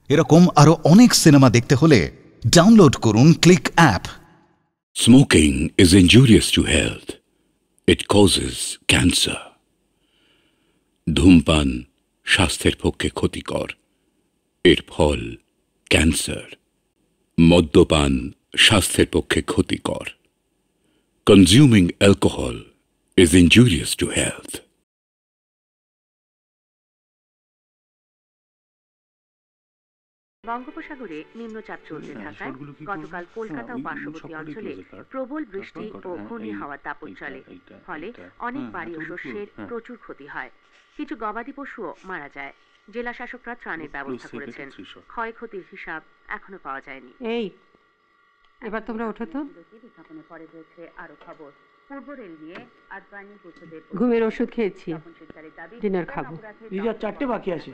এরকম আরো অনেক সিনেমা দেখতে হলে ডাউনলোড করুন click app. Smoking is injurious to health. It causes cancer. ধূমপান স্বাস্থ্যের পক্ষে ক্ষতিকর, এর ফল ক্যান্সার। মদ্যপান স্বাস্থ্যের পক্ষে ক্ষতিকর। Consuming alcohol is injurious to health. বঙ্গোপসাগরে নিম্নচাপ চলতে থাকায় গতকাল কলকাতা ও পার্শ্ববর্তী অঞ্চলে প্রবল বৃষ্টি ও ঘূর্ণি হাওয়ার দাপট চলে। ফলে অনেক বাড়ি ও শস্যের প্রচুর ক্ষতি হয়, কিছু গবাদি পশুও মারা যায়। জেলা শাসকরা ত্রাণের ব্যবস্থা করেছেন, ক্ষয়ক্ষতির হিসাব এখনো পাওয়া যায়নি। এই এবার তোমরা ওঠো তো। বিজ্ঞাপনের পরে রয়েছে আরো খবর। পূর্ব রেল নিয়ে আজ বাহিনী পৌঁছদের ঘুমের ওষুধ খেয়েছি, ডিনার খাবো। আর 4টে বাকি আছে,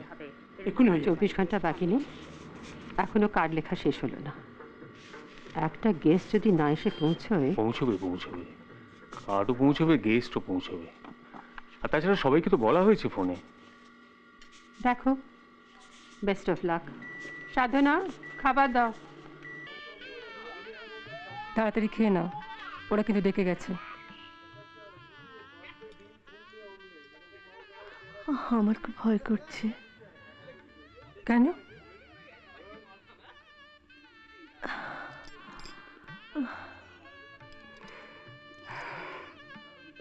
এক্ষুনি হয়ে 24 ঘন্টা বাকি নেই, এখনো কার্ড লেখা শেষ হলো না। একটা গেস্ট যদি না এসে পৌঁছবে কার্ডও পৌঁছবে, গেস্টও পৌঁছবে। আর তাছাড়া সবাইকে তো বলা হয়েছে ফোনে। দেখো, বেস্ট অফ লাক। সাধনা, খাবার দাও। তাড়াতাড়ি খেয়ে নাও, ওরা কিন্তু ডেকে গেছে। আমার খুব ভয় করছে। কেন?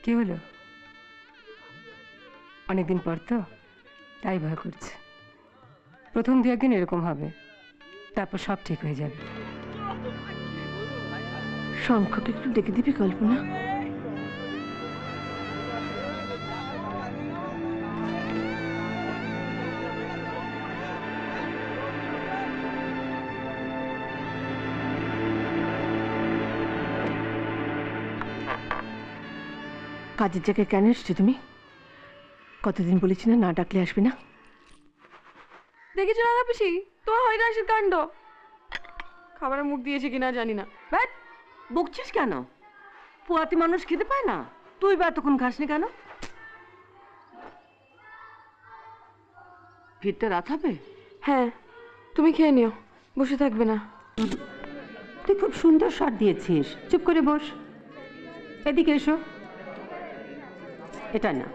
কি হলো? অনেকদিন পর তো, তাই ভয় করছে। প্রথম 2 একদিন এরকম হবে, তারপর সব ঠিক হয়ে যাবে। শঙ্খকে একটু ডেকে দিবি কল্পনা? কাজের জায়গায় কেন এসছো তুমি? কতদিন বলেছি না, না ডাকলে আসবে না। দেখেছো না পিসি, তোমার হয়তো আসে কাণ্ড। খাবারে মুখ দিয়েছে কিনা জানি না। ব্যাট, বকছিস কেন? পোয়াতি মানুষ খেতে পায় না? তুই বা এতক্ষণ খাসনি কেন? ভিড়টা রাত হবে? হ্যাঁ, তুমি খেয়ে নিও, বসে থাকবে না। তুই খুব সুন্দর শট দিয়েছিস, চুপ করে বস। এদিকে এসো। এটা না।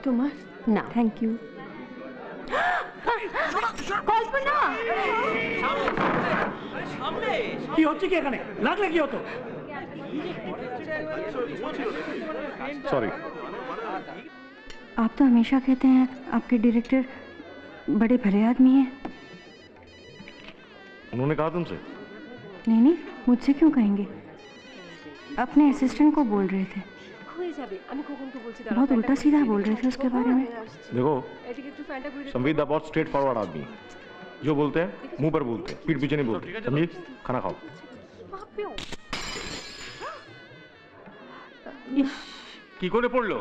তোমার? না। Thank you. কল্পনা, কি হচ্ছে কি এখানে? লাগলে কি হতো? सॉरी। आप तो हमेशा कहते हैं आपके डायरेक्टर बड़े भले आदमी हैं। उन्होंने कहा तुमसे? नहीं नहीं, मुझसे क्यों कहेंगे? अपने असिस्टेंट को बोल रहे थे, बहुत उल्टा सीधा बोल रहे थे उसके बारे में। देखो, संबित दा बहुत स्ट्रेट फॉरवर्ड आदमी, जो बोलते हैं मुंह पर बोलते हैं, पीठ पीछे नहीं बोलते। समझी? खाना खाओ। কি করে পড়লো?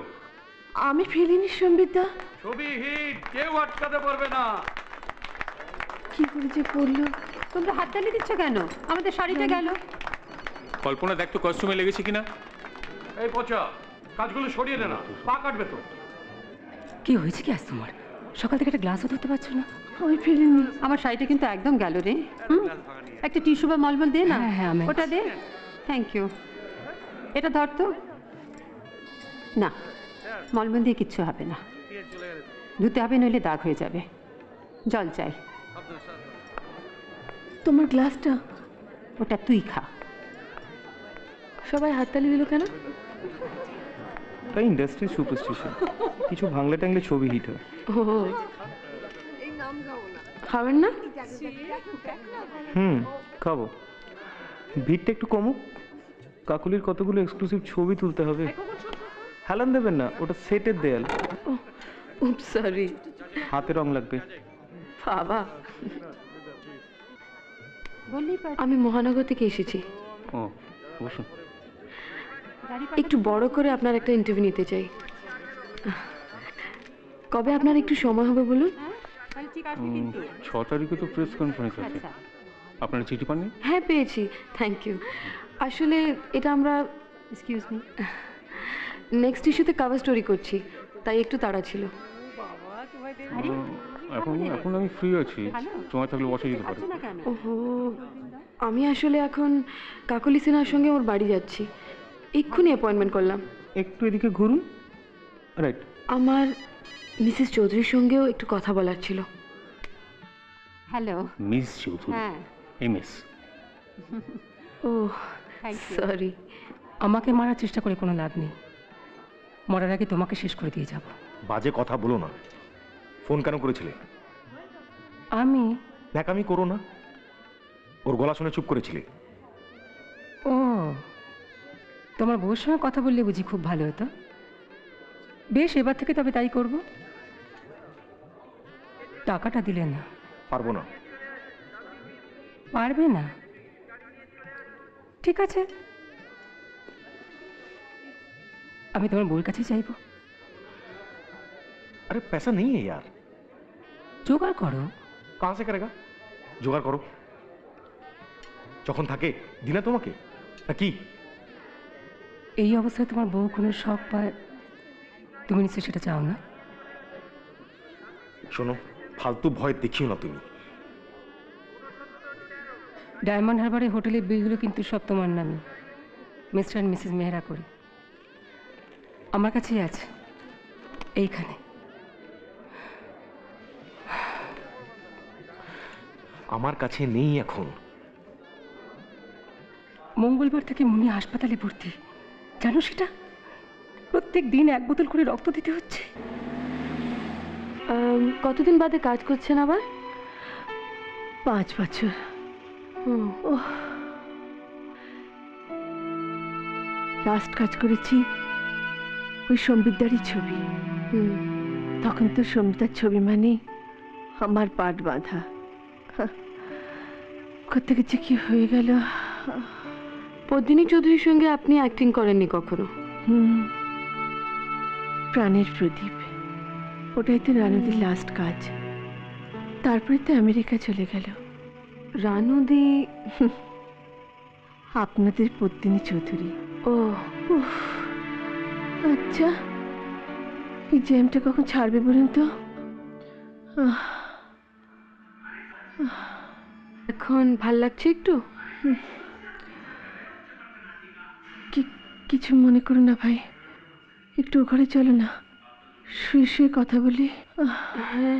আমি ফেলিনি সম্বিতদা। ছবি হিট, কেউ আটকাতে পারবে না। কি করে যে পড়লো? তোমরা হাততালি দিচ্ছ কেন? আমাদের শাড়িটা গেল। কল্পনা দেখ তো কস্টিউমে লেগেছে কিনা। এই পচা, কাজগুলো সরিয়ে দে না, পা কাটবে তো। কি হয়েছে কি আজ তোমার? সকাল থেকে একটা গ্লাসও ধরতে পারছো না। আমি ফেলিনি। আমার শাড়িটা কিন্তু একদম গেল রে। একটা টিস্যু বা মলমল দে না। হ্যাঁ, ওটা দে। Thank you. এটা ধর তো। না, মলমল দিয়ে কিচ্ছু হবে না, ধুতে হবে, নইলে দাগ হয়ে যাবে। জল চাই। তোমার গ্লাসটা? ওটা তুই খা। সবাই হাততালি দিল কেন? তাই ইন্ডাস্ট্রি সুপারস্টিশন, কিছু ভাঙলে টাংলে ছবি হিট হয়। ও, খাবেন না? খাবো। ভিড়টা একটু কমুক, কাকুলির কতগুলো এক্সক্লুসিভ ছবি তুলতে হবে। হেলান দেবেন না, ওটা সেটের দেয়াল। সরি, হাতে রং লাগবে। বাবা, আমি মহানগর থেকে এসেছি। ও, বসুন। একটু বড় করে আপনার একটা ইন্টারভিউ নিতে চাই। কবে আপনার একটু সময় হবে বলুন? 6 তারিখে তো প্রেস কনফারেন্স আছে। আপনারা চিঠি পাননি? হ্যাঁ, পেয়েছি, থ্যাংক ইউ। আসলে এটা আমরা, এক্সকিউজ মি, নেক্সট ইস্যুতে কভার স্টোরি করছি, তাই একটু তাড়া ছিল। এখন এখন আমি ফ্রি আছি, সময় থাকলে বসে যেতে পারি। ওহো, আমি আসলে এখন কাকলি সিনহার সঙ্গে ওর বাড়ি যাচ্ছি, এক্ষুনি অ্যাপয়েন্টমেন্ট করলাম। একটু এদিকে ঘুরুন। রাইট। আমার মিসেস চৌধুরীর সঙ্গেও একটু কথা বলার ছিল। হ্যালো। মিস চৌধুরী? হ্যাঁ। এমএস। ও সরি। আমাকে মারার চেষ্টা করে কোনো লাভ নেই, মরার আগে তোমাকে শেষ করে দিয়ে যাব। বাজে কথা বলো না। ফোন কেন করেছিলে? আমি ন্যাকামি করো না। ওর গলা শুনে চুপ করেছিলে। ও, তোমার বউর সঙ্গে কথা বললে বুঝি খুব ভালো হতো। বেশ, এবার থেকে তবে তাই করব। টাকাটা দিলে না। পারবো না। পারবে না? ঠিক আছে, আমি তোমার বউর কাছে চাইবো। अरे पैसा नहीं है यार। জোগাড় করো। कहाँ से करेगा? জোগাড় করো। যখন থাকে দিনা তোমাকে নাকি? এই অবস্থায় তোমার বউ কোনো শখ পায়, তুমি নিশ্চয়ই সেটা চাও না। শোনো, ফালতু ভয় দেখিও না তুমি। ডায়মন্ড হারবারের হোটেলের বিলগুলো কিন্তু সব তোমার নামে, মিস্টার অ্যান্ড মিসেস মেহরা করে। আমার কাছেই আছে, এইখানে। আমার কাছে নেই এখন। মঙ্গলবার থেকে মুনি হাসপাতালে ভর্তি, জানো সেটা? প্রত্যেক দিন 1 বোতল করে রক্ত দিতে হচ্ছে। কতদিন বাদে কাজ করছেন আবার? 5 বছর। লাস্ট কাজ করেছি ওই সম্বিতদারই ছবি। তখন তো সম্বিতার ছবি মানে আমার পাট বাঁধা। কোথেকে যে কি হয়ে গেল। পদ্মিনী চৌধুরীর সঙ্গে আপনি অ্যাক্টিং করেননি কখনো? প্রাণের প্রদীপ, ওটাই তো রানুদির লাস্ট কাজ। তারপরে তো আমেরিকা চলে গেল। রানুদি আপনাদের পদ্মিনী চৌধুরী। ও আচ্ছা, এই জ্যামটা কখন ছাড়বে বলুন তো? এখন ভাল লাগছে একটু? কিছু মনে করো না ভাই, একটু ঘরে চলো না, শুয়ে শুয়ে কথা বলি। হ্যাঁ,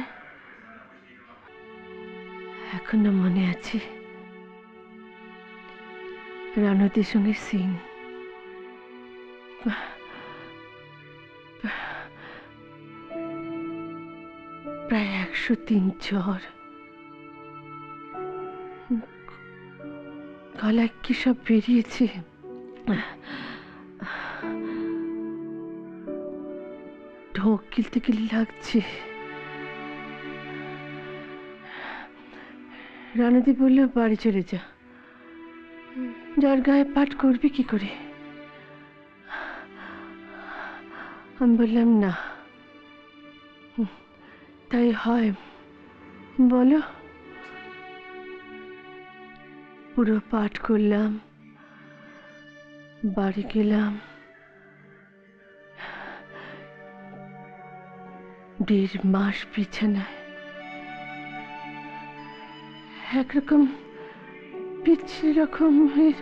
এখনো মনে আছে রানুদির সঙ্গে সিন। প্রায় 103 জ্বর, গলায় কি সব বেরিয়েছে। ঢোক গিলতে গিলে লাগছে। রানুদি বলল বাড়ি চলে যা, জ্বর গায়ে পাঠ করবি কি করে? আমি বললাম না। তাই হয় বলো? পুরো পাঠ করলাম, বাড়ি গেলাম, 1.5 মাস বিছানায়, একরকম পিচ্ছিল রকমের।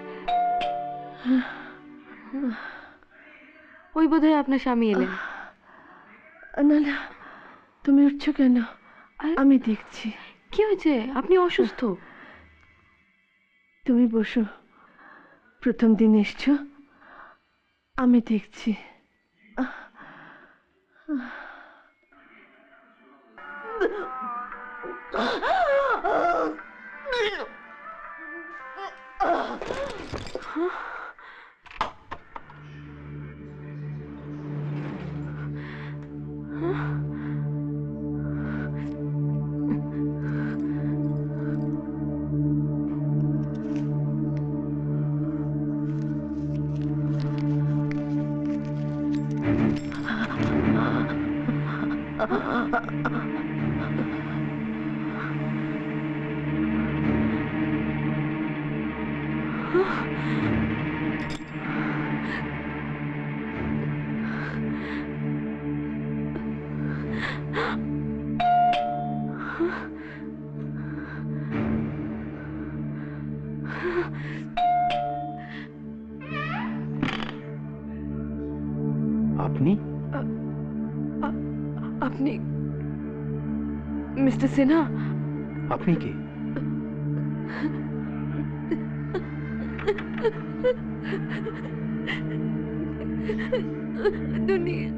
ওই বোধহয় আপনার স্বামী এলেন। না না, তুমি উঠছো কেন? আমি দেখছি। কি হয়েছে? আপনি অসুস্থ? তুমি বসো, প্রথম দিন এসছো, আমি দেখছি। আপনি আপনি মিস্টার সিনহা? আপনি কে? দুনিয়া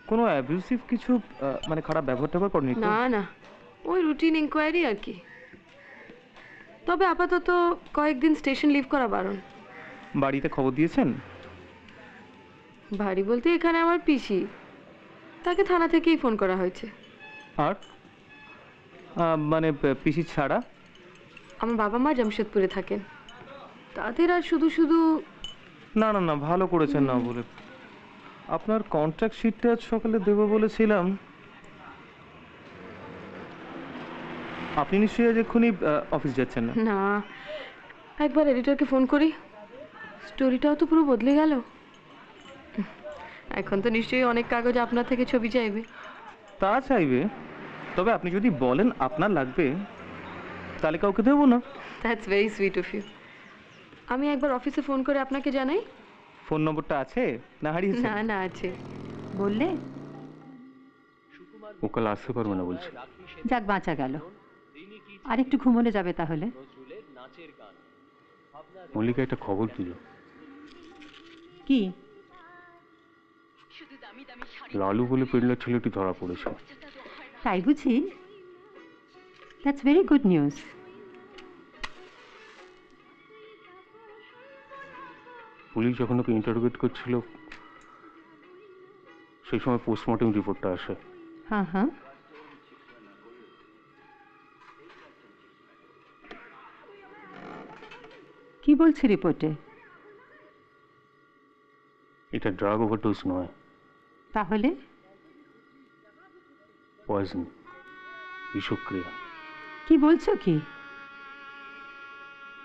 কোনো অ্যাবিউসিভ কিছু মানে খারাপ ব্যবহার ট্যাবহার করেনি তো? না না, ওই রুটিন ইনকোয়ারি আর কি। তবে আপাতত কয়েকদিন স্টেশন লিভ করা বারণ। বাড়িতে খবর দিয়েছেন? বাড়ি বলতে এখানে আমার পিসি, তাকে থানা থেকেই ফোন করা হয়েছে। আর মানে পিসি ছাড়া? আমার বাবা মা জামশেদপুরে থাকেন, তাদের আর শুধু শুধু। না না না, ভালো করেছেন না বলে। আপনার কন্ট্রাক্ট শিটটা আজ সকালে দেবো বলেছিলাম। আপনি নিশ্চয়ই আজ এক্ষুনি অফিস যাচ্ছেন না? না, একবার এডিটরকে ফোন করি, স্টোরিটাও তো পুরো বদলে গেল। এখন তো নিশ্চয়ই অনেক কাগজ আপনার থেকে ছবি চাইবে। তা চাইবে, তবে আপনি যদি বলেন আপনার লাগবে তাহলে কাউকে দেবো না। That's very sweet of you. আমি একবার অফিসে ফোন করে আপনাকে জানাই। ফোন নম্বরটা আছে না হারিয়েছে? না না, আছে। বললে ও কাল আসতে পারবে না বলছে। যাক, বাঁচা গেল। আর একটু ঘুমোলে যাবে তাহলে। মল্লিকা একটা খবর দিল। কি? লালু বলে পেডলার ছেলেটি ধরা পড়েছে। তাই বুঝি? That's very good news. Police যখন ওকে ইন্টারোগেট করছিল সেই সময় পোস্টমর্টম রিপোর্টটা আসে। হ্যাঁ হ্যাঁ, কি বলছে রিপোর্টে? এটা ড্রাগ ওভারডোজ নয়। তাহলে? পয়জন, বিষক্রিয়া। কি বলছো কি?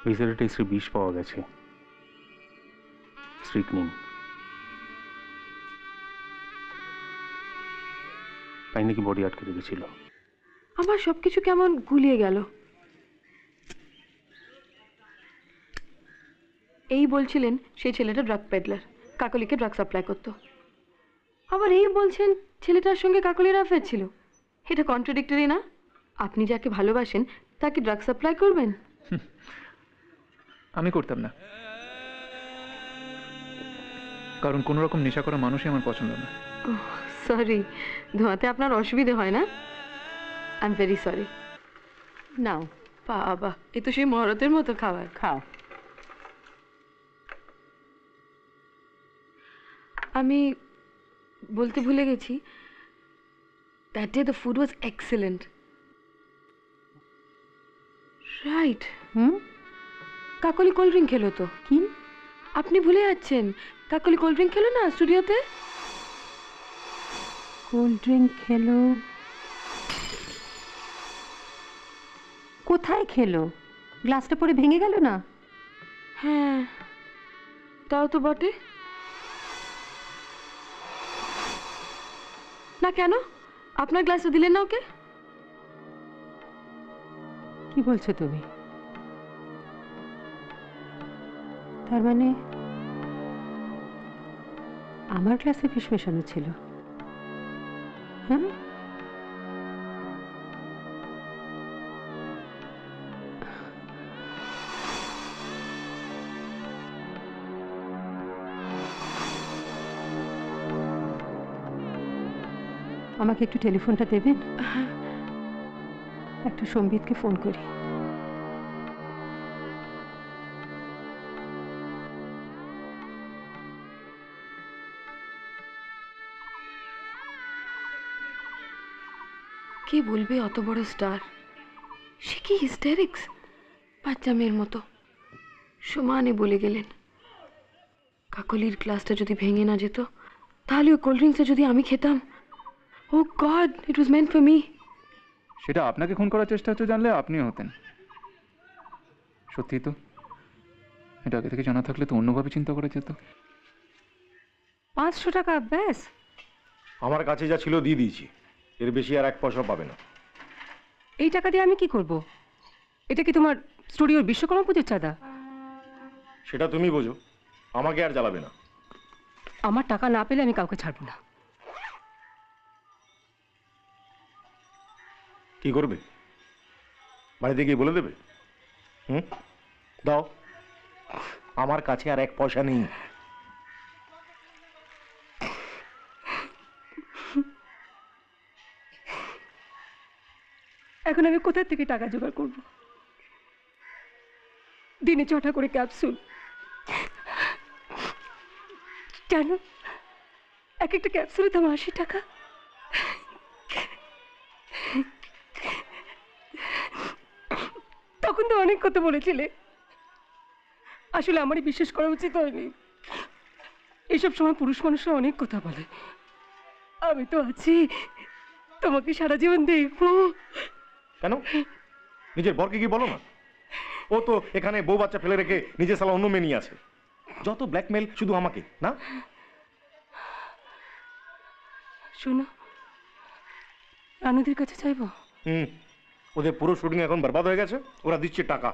রিজাল্ট টেস্টে বিষ পাওয়া গেছে, স্ট্রিকনিন। তাই নাকি বডি আটকে রেখেছিল। আমার সবকিছু কেমন গুলিয়ে গেল। এই বলছিলেন সেই ছেলেটা ড্রাগ পেডলার, কাকলিকে ড্রাগ সাপ্লাই করতো। আবার এই বলছেন ছেলেটার সঙ্গে কাকলির অ্যাফেয়ার ছিল। এটা কন্ট্রাডিক্টরি না? আপনি যাকে ভালোবাসেন তাকে ড্রাগ সাপ্লাই করবেন? আমি করতাম না, কারণ কোনো রকম নেশা করা মানুষই আমার পছন্দ না। সরি, ধোঁয়াতে আপনার অসুবিধে হয় না? I am very sorry. নাও। বাবা, এ তো সেই মহরতের মতো খাবার। খাও। আমি বলতে ভুলে গেছি, that day the food was excellent. Right. Kakoli cold drink খেলো তো? কি? আপনি ভুলে যাচ্ছেন, কাকলি কোল্ড ড্রিঙ্ক খেলো না স্টুডিওতে? কোল্ড ড্রিঙ্ক খেলো? কোথায় খেলো? গ্লাসটা পরে ভেঙে গেল না? হ্যাঁ, তাও তো বটে। না কেন? আপনার গ্লাসটা দিলেন না ওকে? কি বলছো তুমি? তার মানে আমার গ্লাসে বিষ মেশানো ছিল? হ্যাঁ, আমাকে একটু টেলিফোনটা দেবেন? একটা সম্বিতকে ফোন করি। কে বলবে অত বড় স্টার, সে কি হিস্টেরিক্স, বাচ্চা মেয়ের মতো সমানে বলে গেলেন। কাকলির গ্লাসটা যদি ভেঙে না যেত, তাহলে ওই কোল্ড ড্রিঙ্কসটা যদি আমি খেতাম। Oh God, it was meant for me. সেটা আপনাকে খুন করার চেষ্টা হচ্ছে জানলে আপনিও হতেন। সত্যি তো, এটা আগে থেকে জানা থাকলে তো অন্যভাবে চিন্তা করা যেত। 500 টাকা ব্যাস? আমার কাছে যা ছিল দিয়ে দিয়েছি, এর বেশি আর 1 পয়সা পাবে না। এই টাকা দিয়ে আমি কি করব? এটা কি তোমার স্টুডিওর বিশ্বকর্মা পুজোর চাঁদা? সেটা তুমি বোঝো, আমাকে আর জ্বালাবে না। আমার টাকা না পেলে আমি কাউকে ছাড়বো না। কি করবে? বাড়িতে গিয়ে বলে দেবে? দাও, আমার কাছে আর 1 পয়সা নেই। এখন আমি কোথা থেকে টাকা জোগাড় করব? দিনে 6টা করে ক্যাপসুল, কেন এক একটা ক্যাপসুলের দাম 80 টাকা। তখন তো অনেক কথা বলেছিলে, আসলে আমারই বিশ্বাস করা উচিত হয়নি। এইসব সময় পুরুষ মানুষরা অনেক কথা বলে, আমি তো আছি, তোমাকে সারা জীবন দেখবো। কেন? নিজের বরকে কি বলো না? ও তো এখানে বউ বাচ্চা ফেলে রেখে নিজে সালা অন্য মেয়ে নিয়ে আছে। যত ব্ল্যাকমেল শুধু আমাকে না। শোনো, রানুদের কাছে চাইবো। ওদের পুরো শুটিং এখন বরবাদ হয়ে গেছে, ওরা দিচ্ছে টাকা।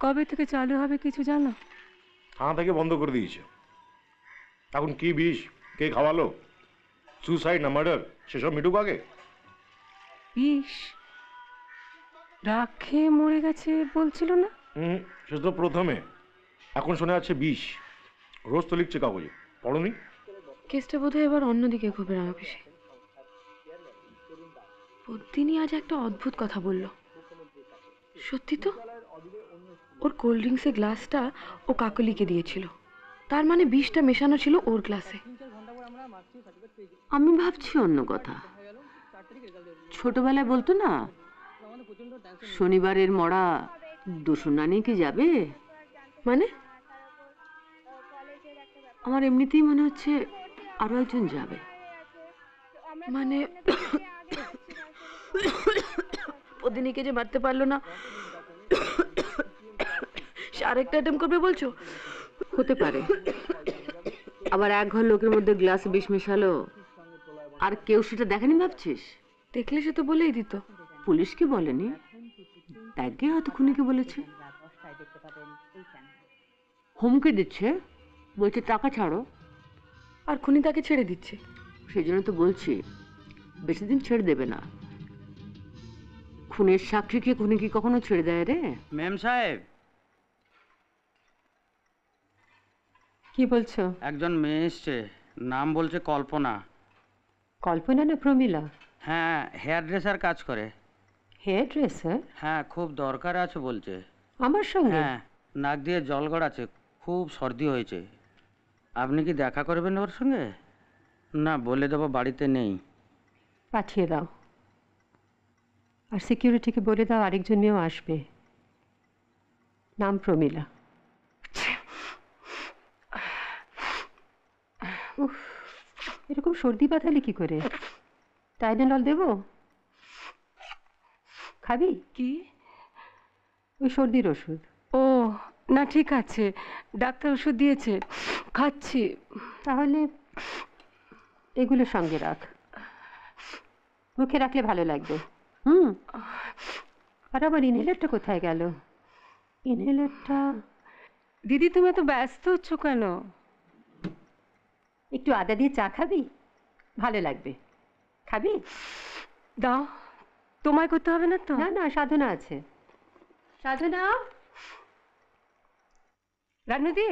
কবে থেকে চালু হবে কিছু জানো? থানা থেকে বন্ধ করে দিয়েছে। এখন কি বিষ, কে খাওয়ালো, সুসাইড না মার্ডার, সেসব মিটুক আগে। বিষ রাখে মরে গেছে বলছিল না? সে তো প্রথমে, এখন শোনা যাচ্ছে বিষ। রোজ তো লিখছে কাগজে, পড়োনি? কেসটা বোধহয় এবার অন্যদিকে ঘুরবে রামাপিসি। পদ্মিনী আজ একটা অদ্ভুত কথা বলল। সত্যি তো, ওর কোল্ড ড্রিঙ্কসের গ্লাসটা ও কাকলিকে দিয়েছিল, তার মানে বিষটা মেশানো ছিল ওর গ্লাসে। আমি ভাবছি অন্য কথা। ছোটবেলায় বলতো না, শনিবারের মরা দূষণা নিয়ে কি যাবে? মানে আমার এমনিতেই মনে হচ্ছে আরো একজন যাবে। মানে পদিনীকে যে মারতে পারলো না, সে আরেকটা অ্যাটেম্প করবে বলছো? হতে পারে। আবার 1 ঘর লোকের মধ্যে গ্লাস বিষ মেশালো, আর কেউ সেটা দেখেনি ভাবছিস? দেখলে সে তো বলেই দিত। পুলিশকে বলেনি, তাকে হয়তো খুনিকে বলেছে। হুমকি দিচ্ছে, বলছে টাকা ছাড়ো, আর খুনি তাকে ছেড়ে দিচ্ছে। সেই জন্য তো বলছি বেশি দিন ছেড়ে দেবে না। খুনের সাক্ষীকে খুনি কি কখনো ছেড়ে দেয় রে? ম্যাম সাহেব, কি বলছো? একজন মেয়ে এসছে, নাম বলছে কল্পনা। কল্পনা না প্রমিলা? হ্যাঁ, হেয়ার ড্রেসার কাজ করে। Hairdresser? হ্যাঁ, খুব দরকার আছে বলছে। আমার সঙ্গে? হ্যাঁ, নাক দিয়ে জল গড়াচ্ছে, খুব সর্দি হয়েছে। আপনি কি দেখা করবেন ওর সঙ্গে? না, বলে দেবো বাড়িতে নেই। পাঠিয়ে দাও, আর সিকিউরিটিকে বলে দাও আরেকজন মেয়েও আসবে, নাম প্রমিলা। এরকম সর্দি বাঁধালি কি করে? টাইলেনল দেবো? খাবি? কি? ওই সর্দির ওষুধ। ও না, ঠিক আছে, ডাক্তার ওষুধ দিয়েছে, খাচ্ছি। তাহলে এগুলো সঙ্গে রাখ, মুখে রাখলে ভালো লাগবে। আর আমার ইনহেলারটা কোথায় গেল? ইনহেলারটা। দিদি, তুমি এত ব্যস্ত হচ্ছ কেন? একটু আদা দিয়ে চা খাবি? ভালো লাগবে। খাবি? দাও। তোমায় করতে হবে না তো? না না, সাধনা আছে। সাধনা। রানুদি,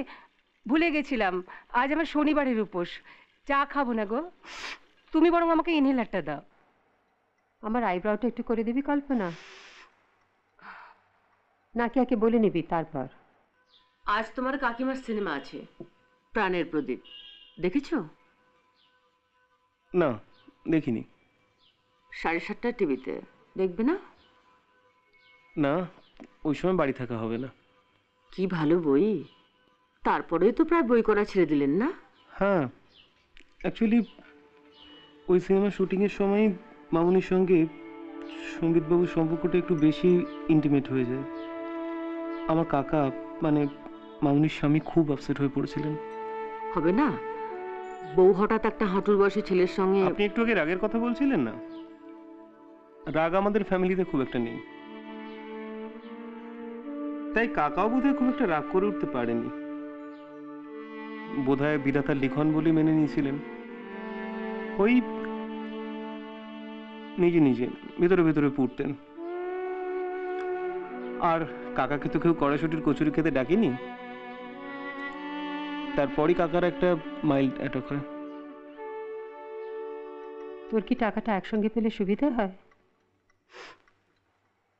ভুলে গেছিলাম, আজ আমার শনিবারের উপোস, চা খাবো না গো। তুমি বরং আমাকে ইনহেলারটা দাও। আমার আইব্রাউটা একটু করে দিবি কল্পনা? নাকি আগে বলে নিবি তারপর? আজ তোমার কাকিমার সিনেমা আছে, প্রাণের প্রদীপ, দেখেছো? না, দেখিনি। 7:30 টিভিতে, দেখবে না? না, ওই সময় বাড়ি থাকা হবে না। কি ভালো বই, তারপরেও তো প্রায় বই করা ছেড়ে দিলেন না? হ্যাঁ, অ্যাকচুয়ালি ওই সিনেমা শুটিংয়ের সময় মামুনির সঙ্গে সম্বিতবাবুর সম্পর্কটা একটু বেশি ইন্টিমেট হয়ে যায়। আমার কাকা মানে মামুনির স্বামী খুব আপসেট হয়ে পড়েছিলেন। হবে না, বউ হঠাৎ একটা হাঁটুর বয়সী ছেলের সঙ্গে। আপনি একটু আগে রাগের কথা বলছিলেন না, রাগ আমাদের ফ্যামিলিতে খুব একটা নেই, তাই কাকাও বোধহয় খুব একটা রাগ করে উঠতে পারেনি। বোধহয় বিধাতার লিখন বলে মেনে নিয়েছিলেন, ওই নিজে নিজে ভেতরে ভেতরে পুড়তেন। আর কাকাকে তো কেউ কড়াশুটির কচুরি খেতে ডাকেনি, তারপরই কাকার একটা মাইল্ড অ্যাটাক হয়। তোর কি টাকাটা একসঙ্গে পেলে সুবিধা হয়?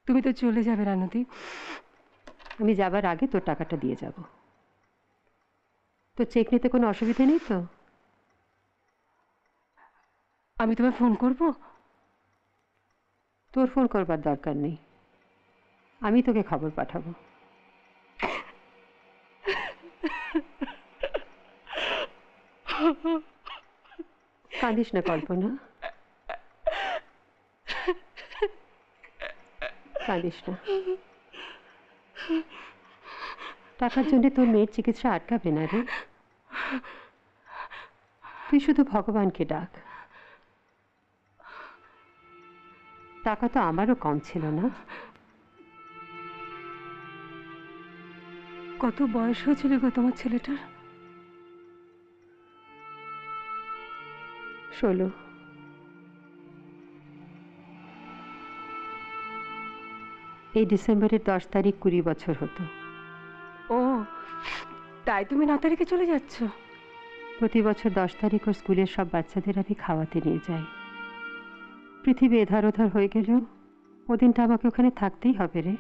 তুমি তো চলে যাবে রানুদি। আমি যাবার আগে তোর টাকাটা দিয়ে যাব। তোর চেক নিতে কোনো অসুবিধা নেই তো? আমি তোমায় ফোন করব? তোর ফোন করবার দরকার নেই, আমি তোকে খবর পাঠাবো। কাঁদিস না কল্পনা, কাঁদিস না। টাকার জন্য তোর মেয়ের চিকিৎসা আটকাবে না রে। তুই শুধু ভগবানকে ডাক। টাকা তো আমারও কম ছিল না। কত বয়স হয়েছিল গো তোমার ছেলেটার? 16। এই ডিসেম্বরের 10 তারিখ 20 বছর হতো। ও তাই তুমি 9 তারিখে চলে যাচ্ছ? প্রতি বছর 10 তারিখ ওর স্কুলের সব বাচ্চাদের আমি খাওয়াতে নিয়ে যাই। পৃথিবী এধার ওধার হয়ে গেলেও ওদিনটা আমাকে ওখানে থাকতেই হবে রে।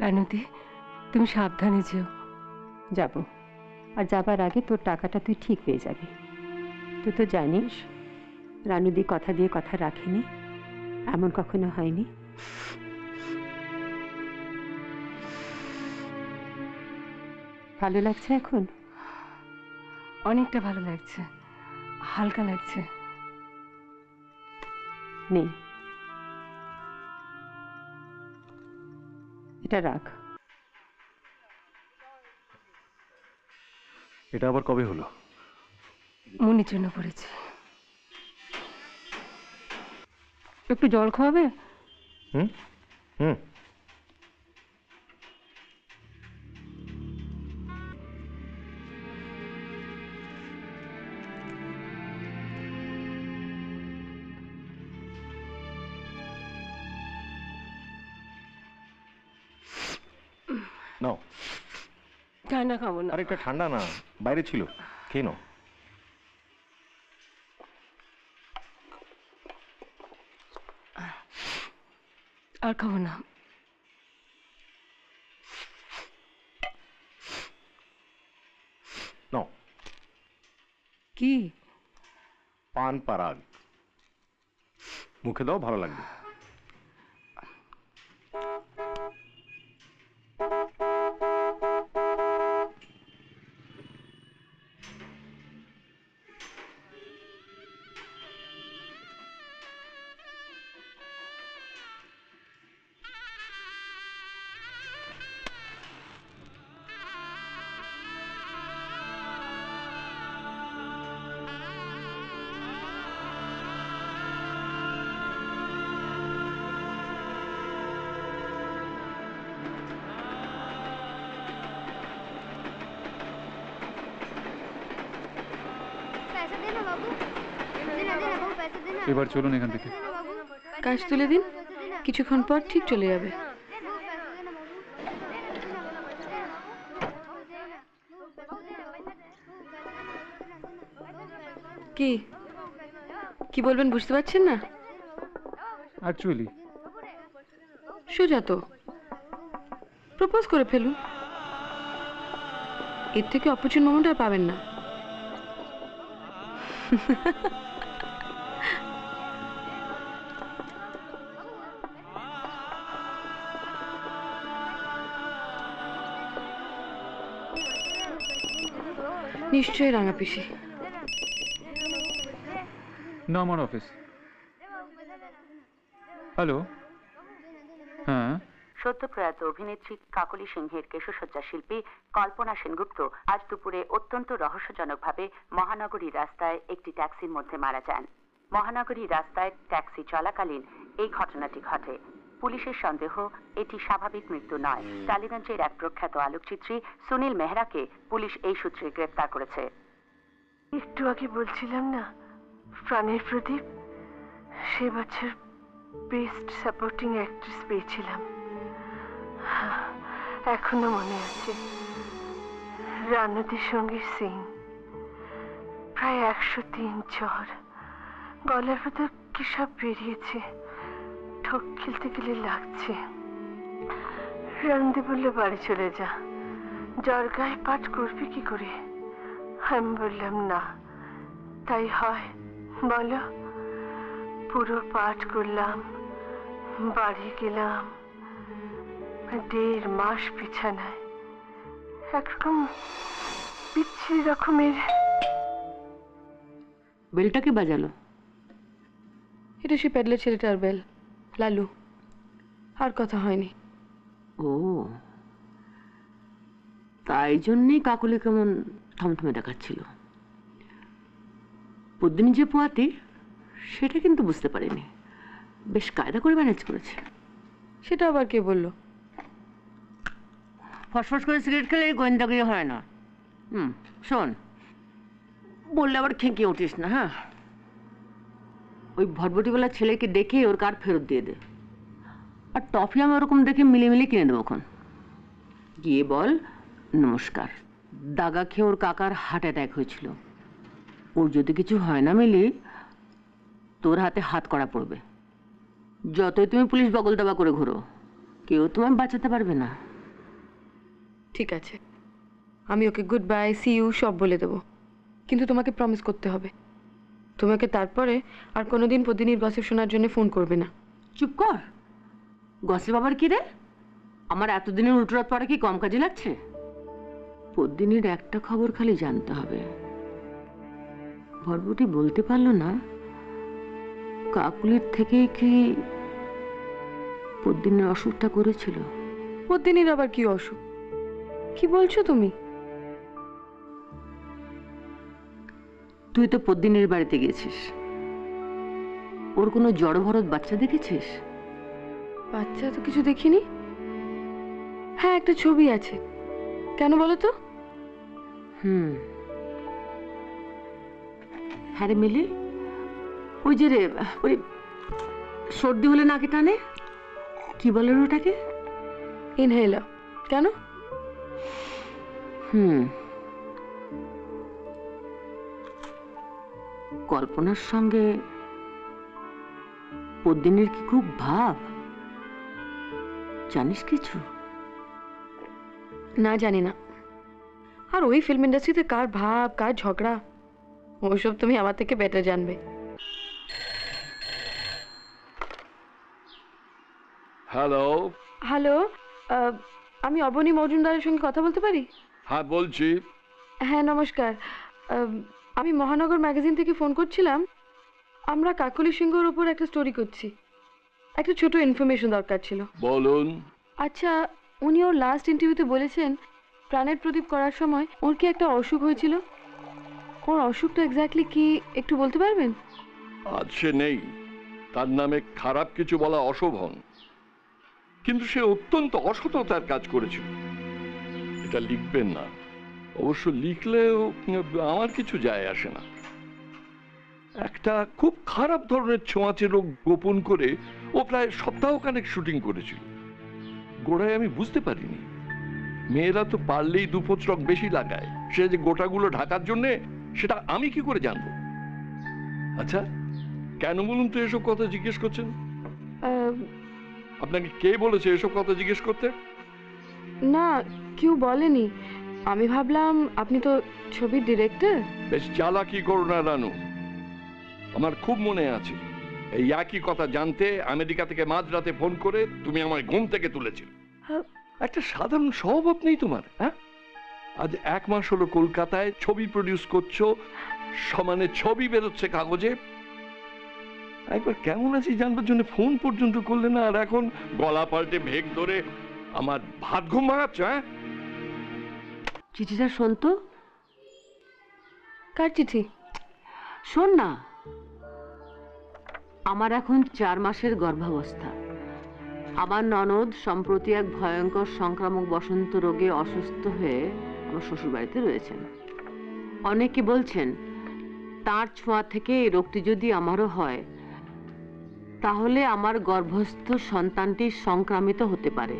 রানুদি, তুমি সাবধানে যেও। যাব, আর যাবার আগে তোর টাকাটা তুই ঠিক পেয়ে যাবি। তুই তো জানিস রানুদি কথা দিয়ে কথা রাখেনি, এমন কখনো হয়নি। ভালো লাগছে এখন? অনেকটা ভালো লাগছে, হালকা লাগছে। নেই, এটা রাখ। এটা আবার কবে হলো? মনির জন্য পড়েছি। একটু জল খাওয়াবে? হুম হুম। নাও। ঠান্ডা খাবো না। আরেকটা ঠান্ডা না, বাইরে ছিল, খেয়ে নাও। আর খাবো না। নাও। কি? পান পারাগ, মুখে দাও, ভালো লাগবে। এবার চলুন এখান থেকে। কাজ তুলে দিন, কিছুক্ষণ পর ঠিক চলে যাবে। কি কি বলবেন বুঝতে পারছেন না? অ্যাকচুয়ালি সোজা তো, প্রপোজ করে ফেলুন। এর থেকে অপরচুন মোমেন্ট আর পাবেন না। নিশ্চয়ই রাঙা পিসি। না, আমার অফিস। হ্যালো, হ্যাঁ সদ্য প্রয়াত অভিনেত্রী কাকলি সিংহের কেশসজ্জা শিল্পী কল্পনা সেনগুপ্ত আজ দুপুরে অত্যন্ত রহস্যজনকভাবে মহানগরী রাস্তায় একটি ট্যাক্সির মধ্যে মারা যান। মহানগরী রাস্তায় ট্যাক্সি চলাকালীন এই ঘটনাটি ঘটে। পুলিশের সন্দেহ এটি স্বাভাবিক মৃত্যু নয়। টালিগঞ্জের এক প্রখ্যাত আলোকচিত্রী সুনীল মেহরাকে পুলিশ এই সূত্রে গ্রেফতার করেছে। একটু আগে বলছিলাম না, প্রাণের প্রদীপ, সে বছর বেস্ট সাপোর্টিং অ্যাক্ট্রেস পেয়েছিলাম। এখনো মনে আছে, রানুদের সঙ্গে সিং, প্রায় 103 জ্বর, গলার ভেতর কি সব বেরিয়েছে, ঠোক খেলতে গেলে লাগছে। রানুদি বললে বাড়ি চলে যা, জ্বর গায়ে পাঠ করবি কি করে? আমি বললাম না, তাই হয় বলো। পুরো পাঠ করলাম, বাড়ি গেলাম, 1.5 মাস বিছানায়, একরকম বিচ্ছিরি রকমের। বেলটা কি বাজালো? এটা সে প্যাডলের ছেলেটার বেল, লালু। আর কথা হয়নি। ও, তাই জন্যই কাকুলি কেমন থমথমে দেখাচ্ছিল। পদ্মিনী যে পোয়াতি সেটা কিন্তু বুঝতে পারিনি, বেশ কায়দা করে ম্যানেজ করেছে। সেটা আবার কে বলল? ফসফস করে সিগারেট খেলে গোয়েন্দাগিরি হয় না। শোন, বললে আবার খেঁকিয়ে উঠিস না। হ্যাঁ, ওই ভটভটিওয়ালা ছেলেকে ডেকে ওর কার্ড ফেরত দিয়ে দে। আর টফি আমি ওরকম দেখে মিলিমিলি কিনে দেবো। ওখান গিয়ে বল নমস্কার, দাগা খেয়ে ওর কাকার হার্ট অ্যাটাক হয়েছিল, ওর যদি কিছু হয় না মিলি, তোর হাতে হাত করা পড়বে। যতই তুমি পুলিশ বগল দাবা করে ঘোরো, কেউ তোমায় বাঁচাতে পারবে না। ঠিক আছে, আমি ওকে গুড বাই, সি ইউ সব বলে দেবো, কিন্তু তোমাকে প্রমিস করতে হবে তোমাকে তারপরে আর কোনোদিন পদ্মিনীর গসিপ শোনার জন্য ফোন করবে না। চুপ কর। গসিপ আবার কি রে? আমার এতদিনের উল্টোরাত পড়া কি কম কাজে লাগছে? পদ্মিনীর একটা খবর খালি জানতে হবে। ভটভটি বলতে পারলো না কাকুলির থেকে কি পদ্মিনীর অসুখটা করেছিল। পদ্মিনীর আবার কি অসুখ? কি বলছো তুমি? তুই তো পদ্মিনীর বাড়িতে গেছিস, ওর কোনো জড় ভরত বাচ্চা দেখেছিস? বাচ্চা তো কিছু দেখিনি। হ্যাঁ, একটা ছবি আছে। কেন বলো তো? হ্যাঁ রে মিলি, ওই যে রে, ওই সর্দি হলে নাকে টানে, কি বলে ওটাকে? ইনহেলার। কেন? কল্পনার সঙ্গে পদ্মিনীর কি খুব ভাব, জানিস কিছু? না, জানি না। আর ওই ফিল্ম ইন্ডাস্ট্রিতে কার ভাব, কার ঝগড়া, ওইসব তুমি আমার থেকে বেটার জানবে। হ্যালো হ্যালো, আমি অবনী মজুমদারের সঙ্গে কথা বলতে পারি? হ্যাঁ, বলছি। হ্যাঁ, নমস্কার। আমি মহানগর ম্যাগাজিন থেকে ফোন করছিলাম। আমরা কাকলি সিংহর উপর একটা স্টোরি করছি, একটা ছোট ইনফরমেশন দরকার ছিল। বলুন। আচ্ছা, উনি ওর লাস্ট ইন্টারভিউতে বলেছেন প্রাণের প্রদীপ করার সময় ওর কি একটা অসুখ হয়েছিল। ওর অসুখটা এক্স্যাক্টলি কি একটু বলতে পারবেন? আজ সে নেই, তার নামে খারাপ কিছু বলা অশোভন, কিন্তু সে অত্যন্ত অসততার কাজ করেছিল। এটা লিখবেন না, অবশ্য লিখলেও আমার কিছু যায় আসে না। একটা খুব খারাপ ধরনের ছোঁয়াচে রোগ গোপন করে ও প্রায় সপ্তাহখানেক শুটিং করেছিল। গোড়ায় আমি বুঝতে পারিনি, মেয়েরা তো পারলেই 2 ফোঁচ রং বেশি লাগায়, সে যে গোটাগুলো ঢাকার জন্য সেটা আমি কি করে জানবো? আচ্ছা, কেন বলুন তো এসব কথা জিজ্ঞেস করছেন? আপনাকে কে বলেছে এসব কথা জিজ্ঞেস করতে? না, কেউ বলেনি। আমি ভাবলাম আপনি তো ছবির ডিরেক্টর। বেশ চালাকি করো না রানু। আমার খুব মনে আছে এই একই কথা জানতে আমেরিকা থেকে মাঝরাতে ফোন করে তুমি আমার ঘুম থেকে তুলেছিল। একটা সাধারণ স্বভাব নেই তোমার? হ্যাঁ, আজ 1 মাস হলো কলকাতায় ছবি প্রডিউস করছো, সমানে ছবি বেরোচ্ছে কাগজে। একবার কেমন আছি জানবার জন্য ফোন পর্যন্ত করলে না, আর এখন গলা পাল্টে ভেগ ধরে আমার ভাত ঘুম ভাঙাচ্ছ? হ্যাঁ, চিঠিটা শোন তো। কার চিঠি? শোন না, আমার এখন 4 মাসের গর্ভাবস্থা। আমার ননদ সম্প্রতি এক ভয়ঙ্কর সংক্রামক বসন্ত রোগে অসুস্থ হয়ে আমার শ্বশুরবাড়িতে রয়েছেন। অনেকে বলছেন তার ছোঁয়া থেকে এই রোগটি যদি আমারও হয় তাহলে আমার গর্ভস্থ সন্তানটি সংক্রামিত হতে পারে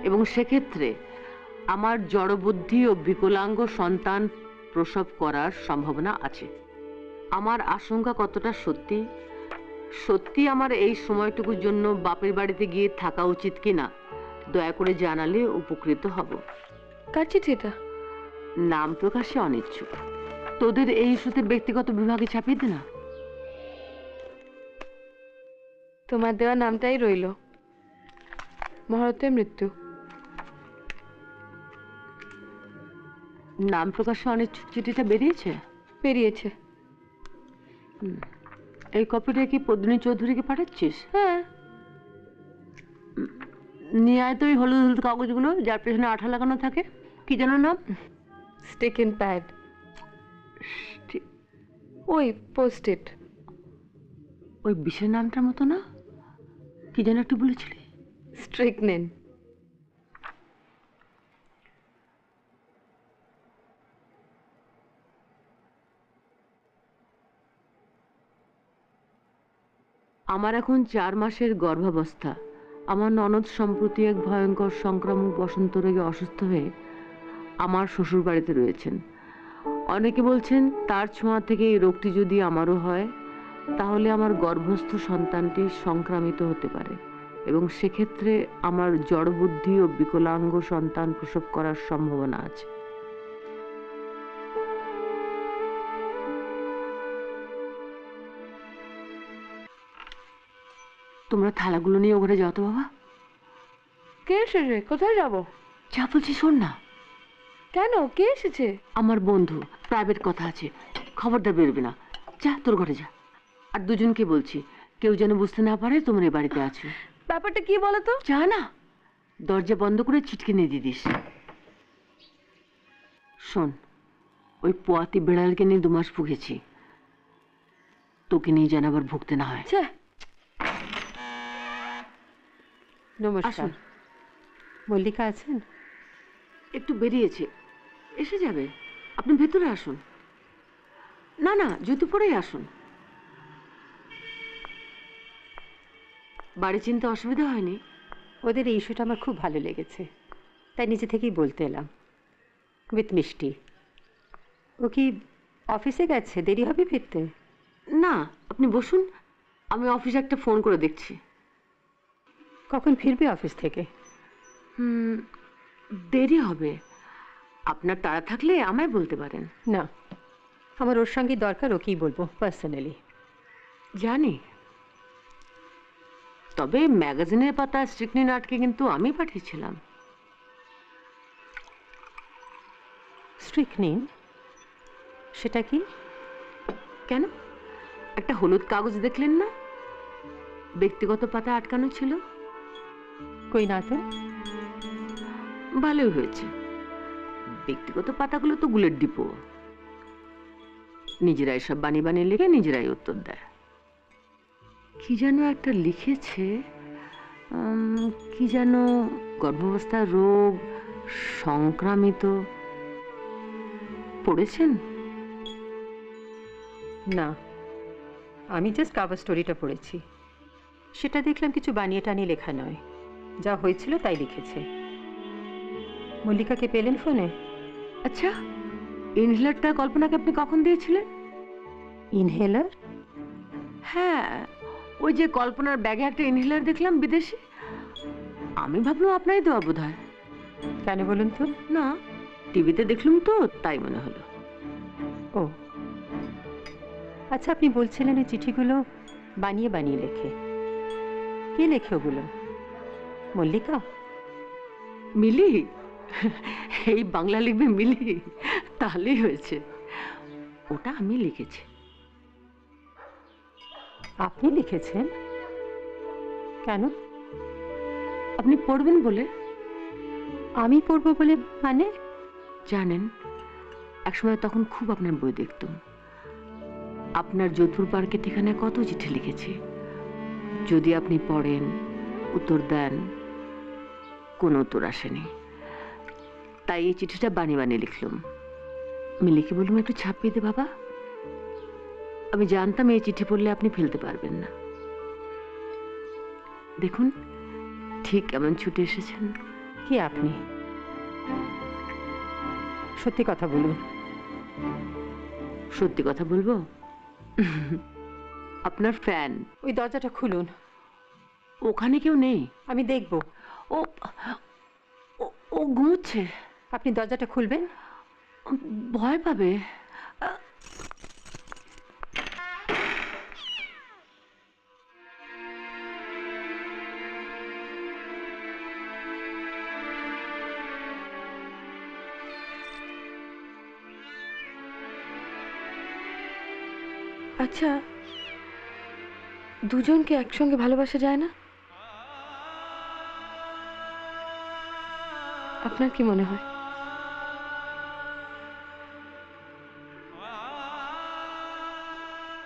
এবং সেক্ষেত্রে আমার জড়বুদ্ধি ও বিকলাঙ্গ সন্তান প্রসব করার সম্ভাবনা আছে। আমার আশঙ্কা কতটা সত্যি, সত্যি আমার এই সময়টুকুর জন্য বাপের বাড়িতে গিয়ে থাকা উচিত কিনা দয়া করে জানালে উপকৃত হব। কার চিঠি এটা? নাম প্রকাশে অনিচ্ছুক। তোদের এই ইস্যুতে ব্যক্তিগত বিভাগে ছাপিয়ে দে না। তোমার দেওয়া নামটাই রইল, মহারতের মৃত্যু। নাম প্রকাশে অনিচ্ছুক চিঠিটা বেরিয়েছে? বেরিয়েছে। এই কপিটা কি পদ্মিনী চৌধুরীকে পাঠাচ্ছিস? হ্যাঁ। নিয়ে আয় তো ওই হলুদ হলুদ কাগজগুলো যার পেছনে আঠা লাগানো থাকে। কি যেন নাম? Stick in pad. ওই পোস্ট ইট। ওই বিষের নামটার মতো না? কি যেন একটু বলেছিলি? স্ট্রিকনিন। আমার এখন 4 মাসের গর্ভাবস্থা। আমার ননদ সম্প্রতি এক ভয়ঙ্কর সংক্রামক বসন্ত রোগে অসুস্থ হয়ে আমার শ্বশুর বাড়িতে রয়েছেন। অনেকে বলছেন তার ছোঁয়া থেকে এই রোগটি যদি আমারও হয় তাহলে আমার গর্ভস্থ সন্তানটি সংক্রামিত হতে পারে এবং সেক্ষেত্রে আমার জড়বুদ্ধি ও বিকলাঙ্গ সন্তান প্রসব করার সম্ভাবনা আছে। তোমরা থালাগুলো নিয়ে ওখানে যাও তো বাবা। কে এসেছে? কোথায় যাবো? যা বলছি শোন না। কেন? কে এসেছে? আমার বন্ধু, প্রাইভেট কথা আছে, খবরদার বেরোবে না। যা তোর ঘরে যা। আর দুজনকে বলছি কেউ যেন বুঝতে না পারে তোমরা এই বাড়িতে আছো। ব্যাপারটা কি বলো তো? যা না, দরজা বন্ধ করে ছিটকে নিয়ে দিদিস। শোন, ওই পোয়াতি বেড়ালকে নিয়ে 2 মাস ভুগেছি, তোকে নিয়ে যেন আবার ভুগতে না হয়। নমস্কার। মল্লিকা আছেন? একটু বেরিয়েছে, এসে যাবে। আপনি ভেতরে আসুন। না না, জুতো পরেই আসুন। বাড়ি চিনতে অসুবিধা হয়নি? ওদের এই ইস্যুটা আমার খুব ভালো লেগেছে, তাই নিজে থেকেই বলতে এলাম। উইথ মিষ্টি। ও কি অফিসে গেছে? দেরি হবে ফিরতে? না, আপনি বসুন, আমি অফিসে একটা ফোন করে দেখছি। কখন ফিরবে অফিস থেকে? দেরি হবে। আপনার তাড়া থাকলে আমায় বলতে পারেন। না, আমার ওর সঙ্গে দরকার, ওকেই বলবো পার্সোনালি। জানি, তবে ম্যাগাজিনের পাতা স্ট্রিকনিন আটকে কিন্তু আমি পাঠিয়েছিলাম। স্ট্রিকনিন? সেটা কি? কেন, একটা হলুদ কাগজ দেখলেন না? ব্যক্তিগত পাতা আটকানো ছিল। কই না তো। ভালোই হয়েছে, ব্যক্তিগত পাতাগুলো তো গুলের ডিপো। নিজেরাই সব বানিয়ে বানিয়ে লিখে নিজেরাই উত্তর দেয়। কি যেন একটা লিখেছে, কি যেন গর্ভাবস্থা রোগ সংক্রামিত। পড়েছেন? না, আমি জাস্ট কাভার স্টোরিটা পড়েছি। সেটা দেখলাম কিছু বানিয়ে টানিয়ে লেখা নয়, যা হয়েছিল তাই লিখেছে। মল্লিকাকে পেলেন ফোনে? আচ্ছা, ইনহেলারটা কল্পনাকে আপনি কখন দিয়েছিলেন? ইনহেলার? হ্যাঁ, ওই যে কল্পনার ব্যাগে একটা ইনহেলার দেখলাম বিদেশে। আমি ভাবলাম আপনারই দেওয়া বোধ হয়। কেন বলুন তো? না, টিভিতে দেখলাম তো তাই মনে হলো। ও আচ্ছা, আপনি বলছিলেন এই চিঠিগুলো বানিয়ে বানিয়ে লেখে। কে লেখে ওগুলো? মল্লিকা? মিলি? এই বাংলা লিখবে মিলি? তাহলেই হয়েছে। ওটা আমি লিখেছি। আপনি লিখেছেন? কেন? আপনি পড়বেন বলে। আমি পড়বো বলে মানে? জানেন, একসময় তখন খুব আপনার বই দেখতাম। আপনার যোধপুর পার্কের ঠিকানায় কত চিঠি লিখেছি। যদি আপনি পড়েন, উত্তর দেন, কোনো উত্তর আসেনি। তাই এই চিঠিটা বানিয়ে বানিয়ে লিখলাম। আমি লিখে বললাম, একটু ছাপিয়ে দে বাবা। আমি জানতাম এই চিঠি পড়লে আপনি ফেলতে পারবেন না। দেখুন ঠিক কেমন ছুটে এসেছেন। কি আপনি? সত্যি কথা বলুন। সত্যি কথা বলবো? আপনার ফ্যান। ওই দরজাটা খুলুন। ওখানে কেউ নেই। আমি দেখব। ও ও ঘুমোচ্ছে। আপনি দরজাটা খুলবেন? ভয় পাবে। আচ্ছা, দুজনকে একসঙ্গে ভালোবাসা যায় না? আপনার কি মনে হয়?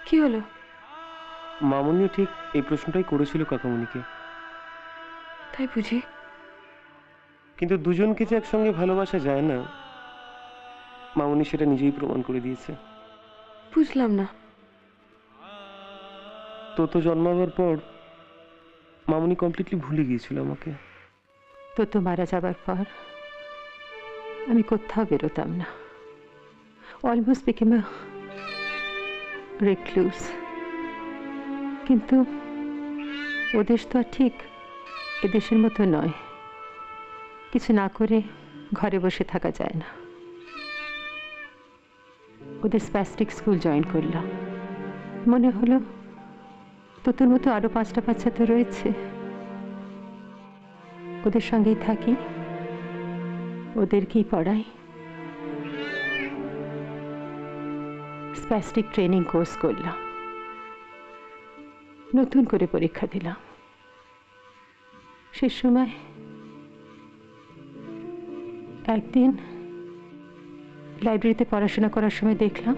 কি হলো? মামুনিও ঠিক এই প্রশ্নটাই করেছিল কাকামণিকে। তাই বুঝি? কিন্তু দুজনকে যে একসঙ্গে ভালোবাসা যায় না, মামুনি সেটা নিজেই প্রমাণ করে দিয়েছে। বুঝলাম না। তো জন্মাবার পর মামুনি কমপ্লিটলি ভুলে গিয়েছিল আমাকে। তো মারা যাবার পর আমি কোথাও বেরোতাম না। Almost became a recluse. কিন্তু ওদেশ তো আর ঠিক এদেশের মতো নয়। কিছু না করে ঘরে বসে থাকা যায় না। ওদের স্প্যাস্টিক স্কুল জয়েন করলাম। মনে হলো তোর মতো আরো 5টা বাচ্চা তো রয়েছে, ওদের সঙ্গেই থাকি, ওদেরকেই পড়াই। স্প্যাস্টিক ট্রেনিং কোর্স করলাম, নতুন করে পরীক্ষা দিলাম। সে সময় একদিন লাইব্রেরিতে পড়াশোনা করার সময় দেখলাম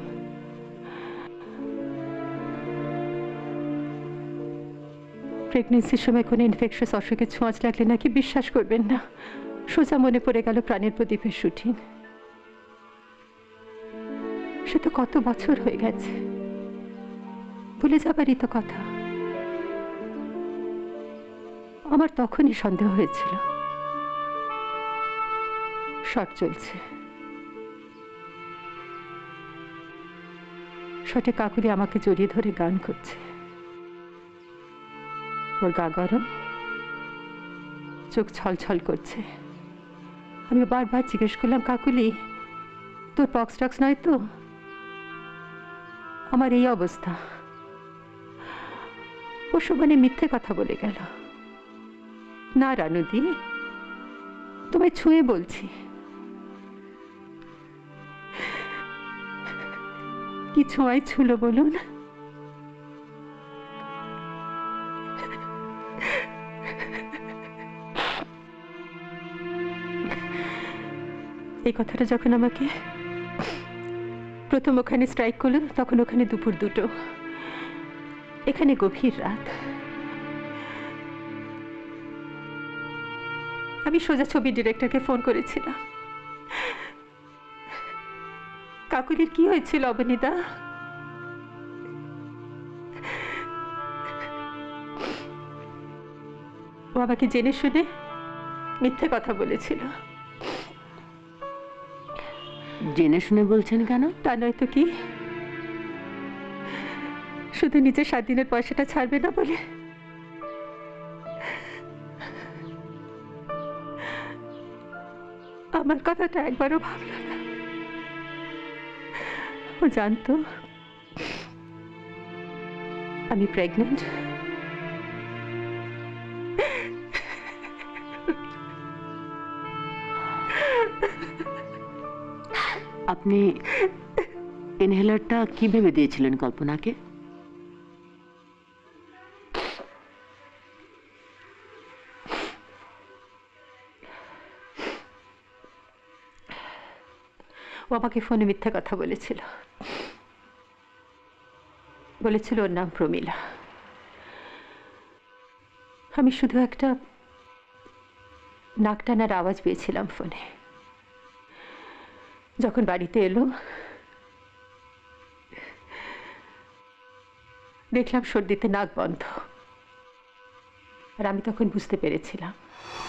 প্রেগনেন্সির সময় কোনো ইনফেকশাস অসুখের ছোঁয়াচ লাগলে নাকি বিশ্বাস করবেন না, সোজা মনে পড়ে গেল প্রাণের প্রদীপের শুটিং। সে তো কত বছর হয়ে গেছে, ভুলে যাবারই তো কথা। আমার তখনই সন্দেহ হয়েছিল শট চলছে। শটে কাকুলি আমাকে জড়িয়ে ধরে গান করছে। ওর গা গরম, চোখ ছলছল করছে। আমি বারবার জিজ্ঞেস করলাম, কাকুলি তোর পক্স টক্স নয় তো? আমার এই অবস্থা। ও সমানে মিথ্যে কথা বলে গেল। না রানুদি, তোমায় ছুঁয়ে বলছি। কি ছোঁয়াই ছিল বলুন? এই কথাটা যখন আমাকে প্রথম ওখানে স্ট্রাইক করলো, তখন ওখানে দুপুর 2টো, এখানে গভীর রাত। আমি সোজা ছবির ডিরেক্টরকে ফোন করেছিলাম। কাকুলির কি হয়েছিল অবনীদা? ও আমাকে জেনে শুনে মিথ্যে কথা বলেছিল। জেনে শুনে বলছেন কেন? তা নয় তো কি, শুধু নিজের 7 দিনের পয়সাটা ছাড়বে না বলে। আমার কথাটা একবারও ভাবল না। ও জানতো আমি প্রেগনেন্ট। আপনি ইনহেলারটা কি ভেবে দিয়েছিলেন কল্পনাকে? আমাকে ফোনে মিথ্যা কথা বলেছিল, বলেছিল ওর নাম প্রমীলা। আমি শুধু একটা নাক টানার আওয়াজ পেয়েছিলাম ফোনে। যখন বাড়িতে এলো দেখলাম সর্দিতে নাক বন্ধ, আর আমি তখন বুঝতে পেরেছিলাম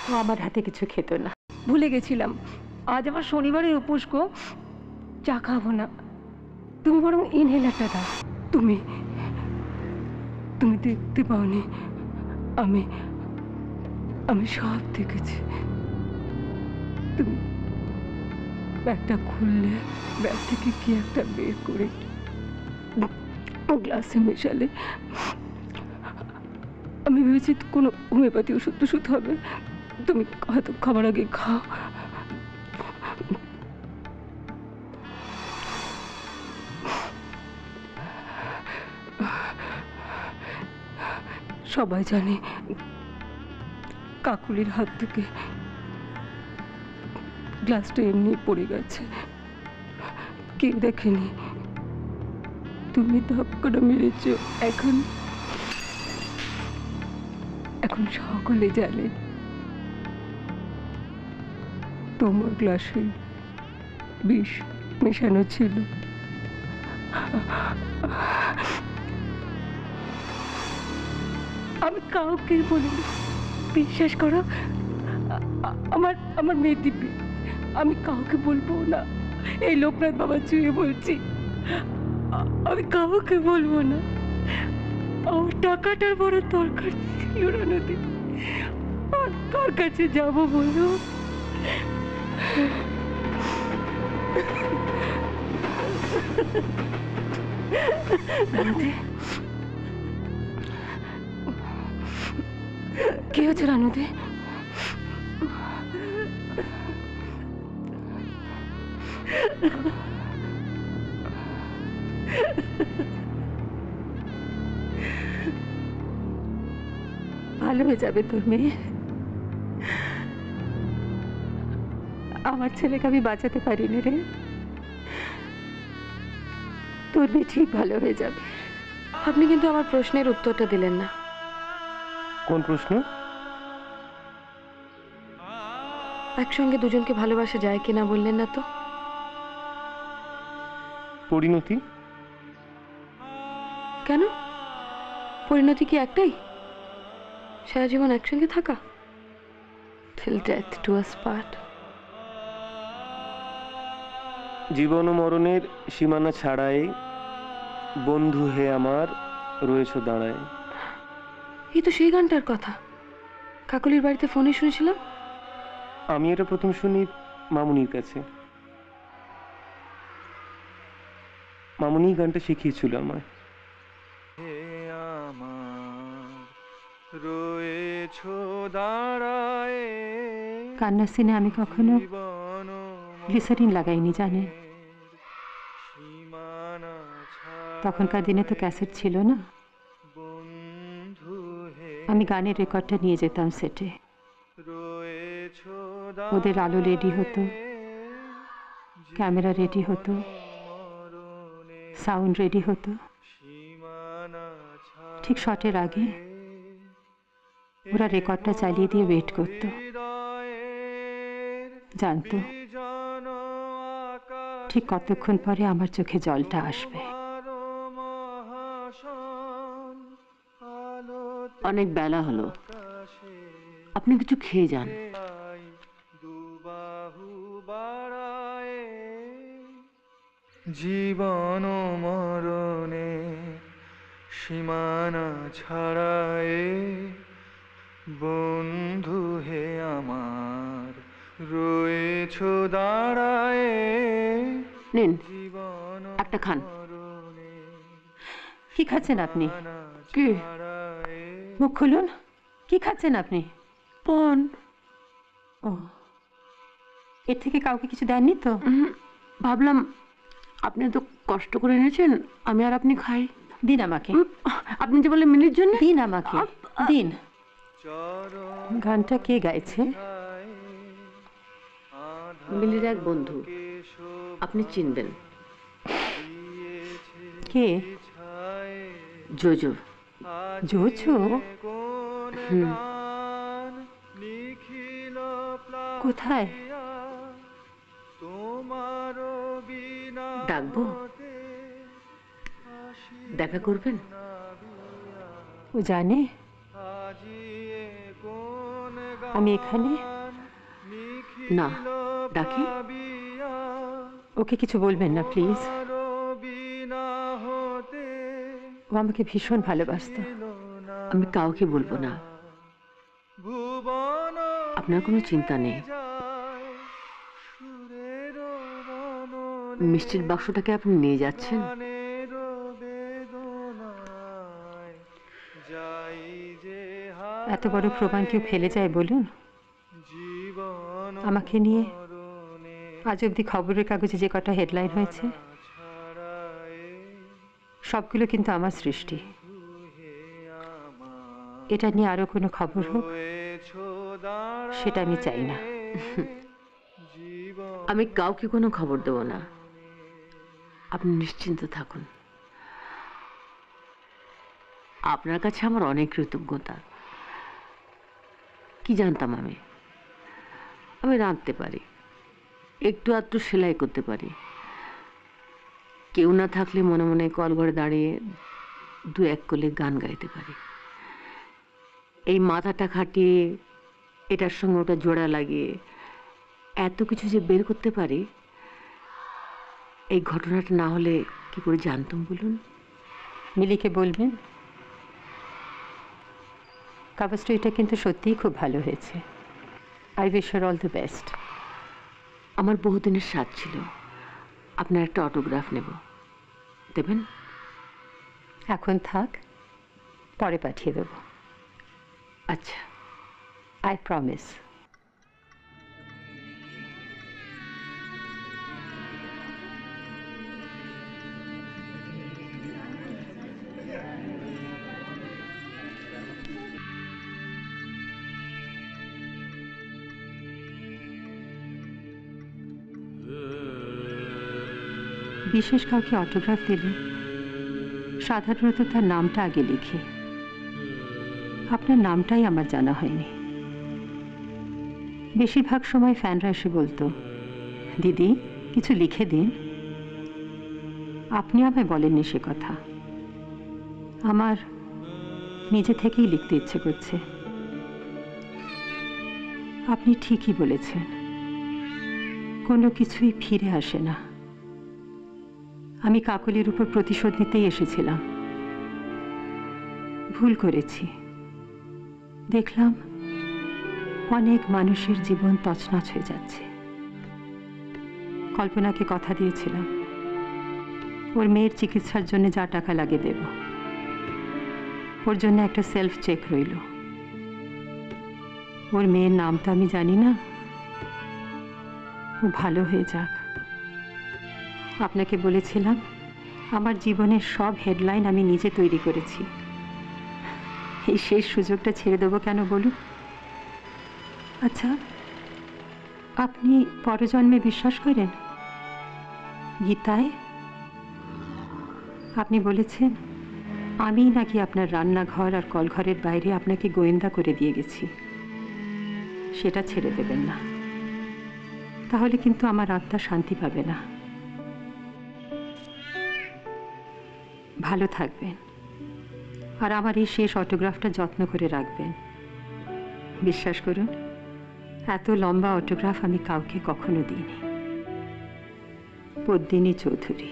ও আমার হাতে কিছু খেত না। ভুলে গেছিলাম, আজ আমার শনিবারের উপোস গো, চা খাবো না। তুমি বরং ইনহেলারটা দাও। তুমি তুমি দেখতে পাওনি, আমি আমি সব দেখেছি। তুমি ব্যাগটা খুললে ব্যাগ থেকে কি একটা বের করে গ্লাসে মেশালে। আমি ভেবেছি কোনো হোমিওপ্যাথি ওষুধ টষুধ হবে, তুমি হয়তো খাবার আগে খাও। সবাই জানে কাকুলির হাত থেকে গ্লাসটা এমনি পড়ে গেছে, কেউ দেখেনি। তুমি ধাক্কাটা মেরেছ, এখন এখন সকলে জানে তোমার গ্লাসে বিষ মেশানো ছিল। আমি কাউকে বলিনি, বিশ্বাস করো। আমার আমার মেয়ে দিব্যি, আমি কাউকে বলবো না। এই লোকনাথ বাবা চুয়ে বলছি, আমি কাউকে বলবো না। আমার টাকাটার বড় দরকার ছিল না নদী, আর কার কাছে যাবো বলো? কি হচ্ছে রানুদে? ভালো হয়ে যাবে তোর মেয়ে। আমার ছেলেকে আমি বাঁচাতে পারিনি রে, তোর মেয়ে ঠিক ভালো হয়ে যাবে। আপনি কিন্তু আমার প্রশ্নের উত্তরটা দিলেন না। কোন প্রশ্ন? একসঙ্গে দুজনকে ভালোবাসা যায় কিনা বললেন না তো। পরিণতি কেন? পরিণতি কি একটাই, সারা জীবন একসঙ্গে থাকা? till death do us part। জীবন ও মরণের সীমানা ছাড়াই বন্ধু হে আমার রয়েছ দাঁড়ায়। এই তো সেই গানটার কথা, কাকলির বাড়িতে ফোনে শুনেছিলাম। আমি এটা প্রথম শুনি মামুনির কাছে। মামুনি গানটা শিখিয়েছিল আমায়। কান্নার সিনে আমি কখনো গ্লিসারিন লাগাইনি জানেন। তখনকার দিনে তো ক্যাসেট ছিল না। আমি গানের রেকর্ডটা নিয়ে যেতাম সেটে। ওদের আলো রেডি হতো, ক্যামেরা রেডি হতো, সাউন্ড রেডি হতো। ঠিক শটের আগে ওরা রেকর্ডটা চালিয়ে দিয়ে ওয়েট করতো, জানতো ঠিক কতক্ষণ পরে আমার চোখে জলটা আসবে। অনেক বেলা হলো, আপনি কিছু খেয়ে যান। জীবন মরণে সীমানা ছাড়ায় বন্ধু হে আমার রয়েছ দাঁড়ায়। নিন একটা খান। কি খাচ্ছেন আপনি? কি? মুখ খুলুন। কি খাচ্ছেন আপনি? পান। ও, এর থেকে কাউকে কিছু দেননি তো? ভাবলাম আপনি তো কষ্ট করে এনেছেন, আমি আর আপনি খাই। দিন আমাকে। আপনি যে বলে মিনির জন্য। দিন আমাকে, দিন। গানটা কে গাইছে? মিলির এক বন্ধু, আপনি চিনবেন। কে? জোজো। জোজো? কোথায়? ডাকবো? দেখা করবেন? ও জানে আমি এখানে? না, ডাকি? ওকে কিছু বলবেন না প্লিজ। ও আমাকে ভীষণ ভালোবাসতো। আমি কাউকে বলবো না, আপনার কোনো চিন্তা নেই। মিষ্টির বাক্সটাকে আপনি নিয়ে যাচ্ছেন? এত বড় প্রমাণ কেউ ফেলে যায় বলুন? আমাকে নিয়ে আজ অব্দি খবরের কাগজে যে কটা হেডলাইন হয়েছে সবগুলো কিন্তু আমার সৃষ্টি। এটা নিয়ে আরো কোনো খবর হোক সেটা আমি চাই না। আমি কাউকে কোনো খবর দেব না, আপনি নিশ্চিন্ত থাকুন। আপনার কাছে আমার অনেক কৃতজ্ঞতা। কি জানতাম আমি রাঁধতে পারি, একটু আধটু সেলাই করতে পারি, কেউ না থাকলে মনে মনে কলঘরে দাঁড়িয়ে দু এক কলে গান গাইতে পারি। এই মাথাটা খাটিয়ে এটার সঙ্গে ওটা জোড়া লাগিয়ে এত কিছু যে বের করতে পারি, এই ঘটনাটা না হলে কি করে জানতাম বলুন? মিলিকে বলবেন কভার স্টোরিটা কিন্তু সত্যিই খুব ভালো হয়েছে। I wish her all the best. আমার বহুদিনের স্বাদ ছিল আপনার একটা অটোগ্রাফ নেব, দেবেন? এখন থাক, পরে পাঠিয়ে দেব। আচ্ছা, আই প্রমিস। বিশেষ কাউকে অটোগ্রাফ দিলে সাধারণত তার নামটা আগে লিখে। আপনার নামটাই আমার জানা হয়নি। বেশিরভাগ সময় ফ্যানরা এসে বলতো, দিদি কিছু লিখে দিন। আপনি আমায় বলেননি সে কথা। আমার নিজে থেকেই লিখতে ইচ্ছে করছে। আপনি ঠিকই বলেছেন, কোনো কিছুই ফিরে আসে না। আমি কাকলির উপর প্রতিশোধ নিতেই এসেছিলাম, ভুল করেছি। দেখলাম অনেক মানুষের জীবন তছনছ হয়ে যাচ্ছে। কল্পনাকে কথা দিয়েছিলাম ওর মেয়ের চিকিৎসার জন্য যা টাকা লাগে দেব। ওর জন্য একটা সেলফ চেক রইল। ওর মেয়ের নাম তো আমি জানি না, ও ভালো হয়ে যাক। আপনাকে বলেছিলাম আমার জীবনের সব হেডলাইন আমি নিজে তৈরি করেছি। এই শেষ সুযোগটা ছেড়ে দেবো কেন বলুন? আচ্ছা, আপনি পরজন্মে বিশ্বাস করেন? গীতায় আপনি বলেছেন আমিই নাকি আপনার রান্নাঘর আর কলঘরের বাইরে আপনাকে গোয়েন্দা করে দিয়ে গেছি। সেটা ছেড়ে দেবেন না, তাহলে কিন্তু আমার আত্মা শান্তি পাবে না। ভালো থাকবেন আর আমার এই শেষ অটোগ্রাফটা যত্ন করে রাখবেন। বিশ্বাস করুন, এত লম্বা অটোগ্রাফ আমি কাউকে কখনো দিইনি। পদ্মিনী চৌধুরী।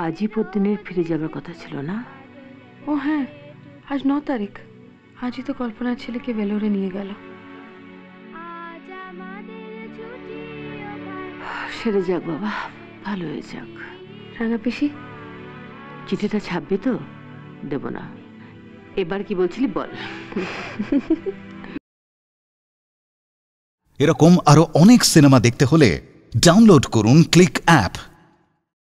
আজই পদ্মিনীর ফিরে যাবার কথা ছিল না? ও হ্যাঁ, আজ 9 তারিখ। আজই তো কল্পনার ছেলেকে ভেলোরে নিয়ে গেল। সেরে যাক বাবা, ভালো হয়ে যাক। রাঙা পিসি, চিঠিটা ছাপবি তো? দেব না। এবার কি বলছিলি বল। এরকম আরো অনেক সিনেমা দেখতে হলে ডাউনলোড করুন ক্লিক অ্যাপ।